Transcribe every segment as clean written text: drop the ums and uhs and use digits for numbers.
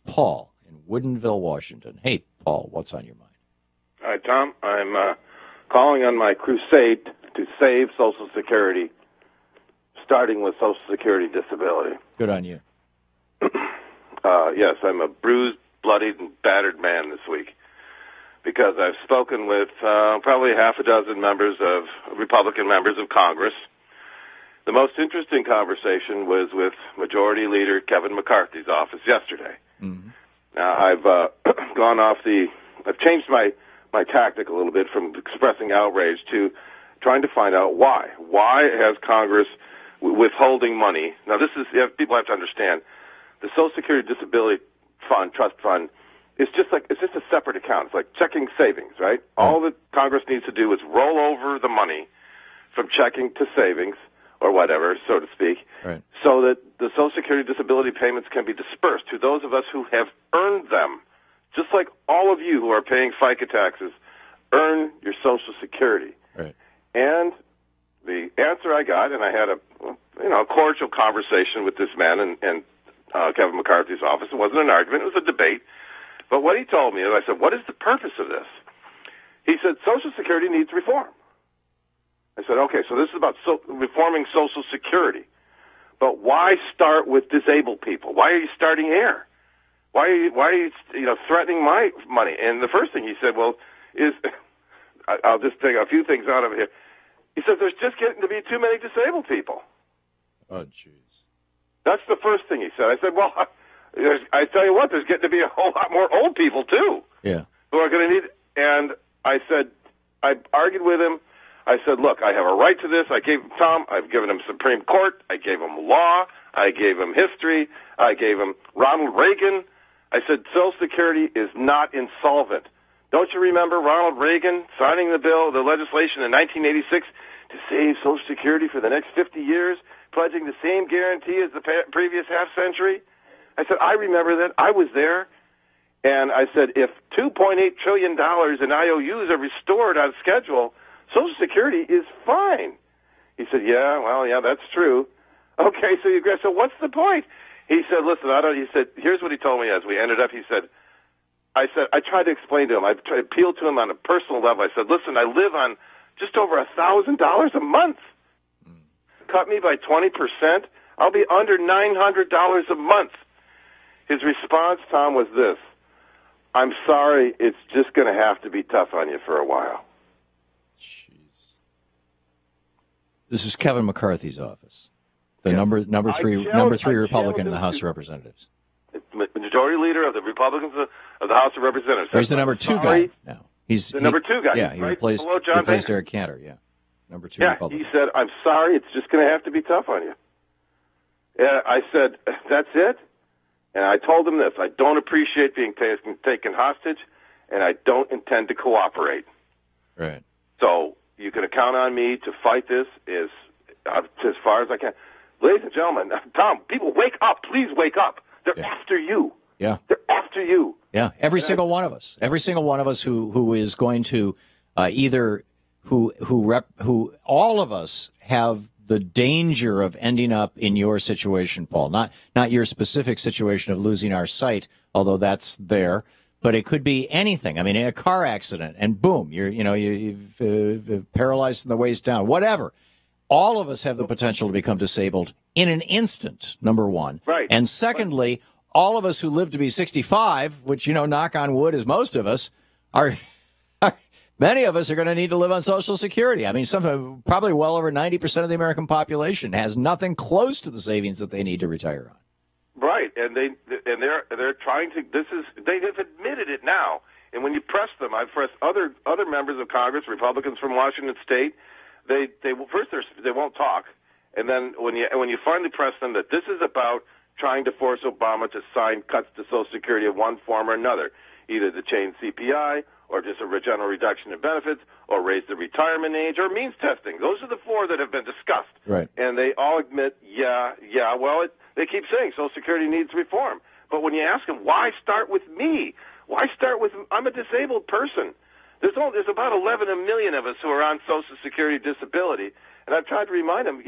Paul in Woodinville, Washington. Hey, Paul, what's on your mind? Hi, Tom. I'm calling on my crusade to save Social Security, starting with Social Security disability. Good on you. Yes, I'm a bruised, bloodied, and battered man this week because I've spoken with probably half a dozen Republican members of Congress. The most interesting conversation was with Majority Leader Kevin McCarthy's office yesterday. Mm-hmm. Now, I've I've changed my tactic a little bit from expressing outrage to trying to find out why. Why has Congress withholding money? Now, people have to understand, the Social Security Disability Fund, Trust Fund, it's just a separate account. It's like checking savings, right? All that Congress needs to do is roll over the money from checking to savings, or whatever, so to speak, right, so that the Social Security disability payments can be dispersed to those of us who have earned them, just like all of you who are paying FICA taxes earn your Social Security. Right. And the answer I got, and I had a cordial conversation with this man in Kevin McCarthy's office. It wasn't an argument; it was a debate. But what he told me is, I said, "What is the purpose of this?" He said, "Social Security needs reform." I said, okay, so this is about reforming Social Security. But why start with disabled people? Why are you starting here? Why are you threatening my money? And the first thing he said, I'll just take a few things out of here. He said, there's just getting to be too many disabled people. Oh, jeez. That's the first thing he said. I said, well, I tell you what, there's getting to be a whole lot more old people, too. Yeah. Who are going to need, and I argued with him. I said, look, I have a right to this. I gave him Tom. I've given him Supreme Court. I gave him law. I gave him history. I gave him Ronald Reagan. I said, Social Security is not insolvent. Don't you remember Ronald Reagan signing the legislation in 1986 to save Social Security for the next 50 years, pledging the same guarantee as the previous half century? I said, I remember that. I was there. And I said, if $2.8 trillion in IOUs are restored on schedule, Social Security is fine. He said, yeah, that's true. Okay, so what's the point? He said, listen, he said, here's what he told me as we ended up. I tried to explain to him. I appealed to him on a personal level. I said, listen, I live on just over $1,000 a month. Cut me by 20%, I'll be under $900 a month. His response, Tom, was this: I'm sorry, it's just going to have to be tough on you for a while. Jeez. This is Kevin McCarthy's office, the number three Republican in the House of Representatives. Majority Leader of the Republicans of the House of Representatives. He's the number two guy now. He's the number two guy. Yeah, he right? replaced Eric Cantor. Yeah, number two Republican. He said, "I'm sorry, it's just going to have to be tough on you." I said, "That's it." And I told him this: I don't appreciate being taken hostage, and I don't intend to cooperate. Right. So you can count on me to fight this as far as I can. Ladies and gentlemen, Tom, people, wake up. Please wake up. They're after you. Yeah. They're after you. Yeah. Every single one of us. Every single one of us who is going to who all of us have the danger of ending up in your situation, Paul. Not your specific situation of losing our sight, although that's there. But it could be anything. I mean, a car accident, and boom, you've paralyzed from the waist down. Whatever. All of us have the potential to become disabled in an instant. Number one, right. And secondly, all of us who live to be 65, which knock on wood, is most of us, are many of us are going to need to live on Social Security. I mean, probably well over 90% of the American population has nothing close to the savings that they need to retire on. Right, and they're trying to. They have admitted it now. And when you press them, I've pressed other members of Congress, Republicans from Washington State. They won't talk, and then when you finally press them that this is about trying to force Obama to sign cuts to Social Security in one form or another, either to change CPI or just a general reduction in benefits or raise the retirement age or means testing. Those are the four that have been discussed. Right. And they all admit, they keep saying Social Security needs reform. But when you ask them, why start with me? Why start with, I'm a disabled person. There's about 11 million of us who are on Social Security disability. And I've tried to remind them,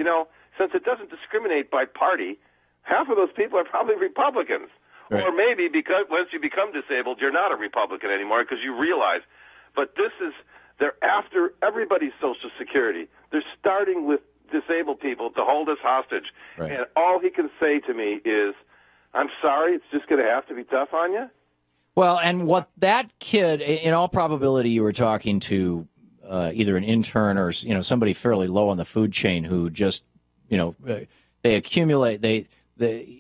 since it doesn't discriminate by party, half of those people are probably Republicans. Right. Or maybe because once you become disabled, you're not a Republican anymore because you realize. But they're after everybody's Social Security. They're starting with disabled people to hold us hostage. Right. And all he can say to me is, I'm sorry, it's just going to have to be tough on you. Well, and what that kid, in all probability, you were talking to either an intern or somebody fairly low on the food chain who just they accumulate.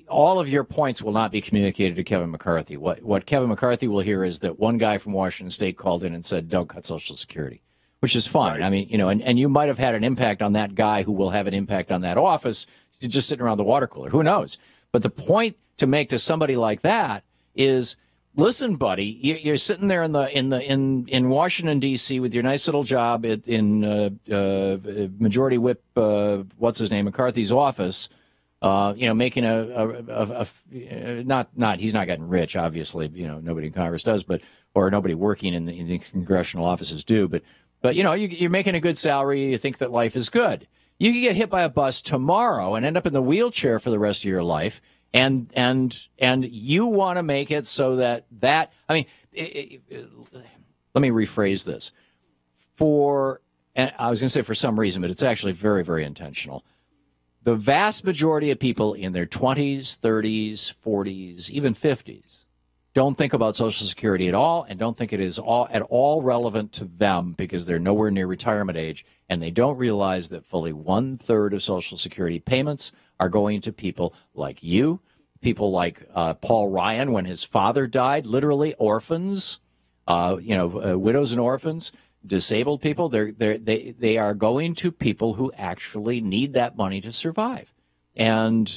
All of your points will not be communicated to Kevin McCarthy. What Kevin McCarthy will hear is that one guy from Washington State called in and said, "Don't cut Social Security," which is fine. Right. I mean, and you might have had an impact on that guy who will have an impact on that office just sitting around the water cooler. Who knows? But the point to make to somebody like that is, listen, buddy, you're sitting there in Washington D.C. with your nice little job in Majority Whip, what's his name, McCarthy's office. Making he's not getting rich, obviously, nobody in Congress does, or nobody working in the congressional offices do, but you're making a good salary. You think that life is good. You could get hit by a bus tomorrow and end up in the wheelchair for the rest of your life. And you want to make it so that let me rephrase this. I was going to say for some reason, but it's actually very, very intentional. The vast majority of people in their 20s, 30s, 40s, even 50s don't think about Social Security at all and don't think it is at all relevant to them because they're nowhere near retirement age, and they don't realize that fully 1/3 of Social Security payments are going to people like you, people like Paul Ryan when his father died, literally orphans, widows and orphans. Disabled people, they are going to people who actually need that money to survive. And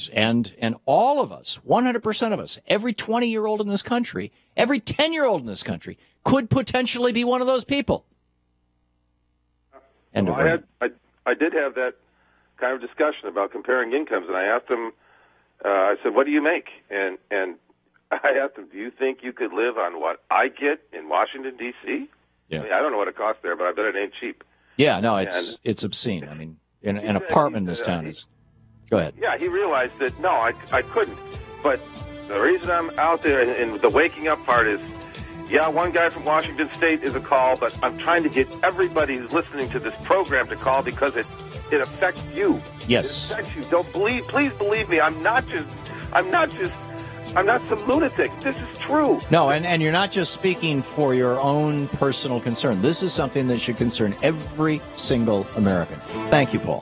all of us, 100% of us, every 20-year-old in this country, every 10-year-old in this country could potentially be one of those people. I did have that kind of discussion about comparing incomes, and I asked him, I said, what do you make? And I asked him, do you think you could live on what I get in Washington, D.C.? Yeah. I don't know what it costs there, but I bet it ain't cheap. Yeah, no, it's obscene. I mean, an apartment in this town is. Go ahead. Yeah, he realized that, no, I couldn't. But the reason I'm out there and the waking up part is, yeah, one guy from Washington State is a call, but I'm trying to get everybody who's listening to this program to call because it affects you. Yes. It affects you. Please believe me. I'm not some lunatic. This is true. No, and you're not just speaking for your own personal concern. This is something that should concern every single American. Thank you, Paul.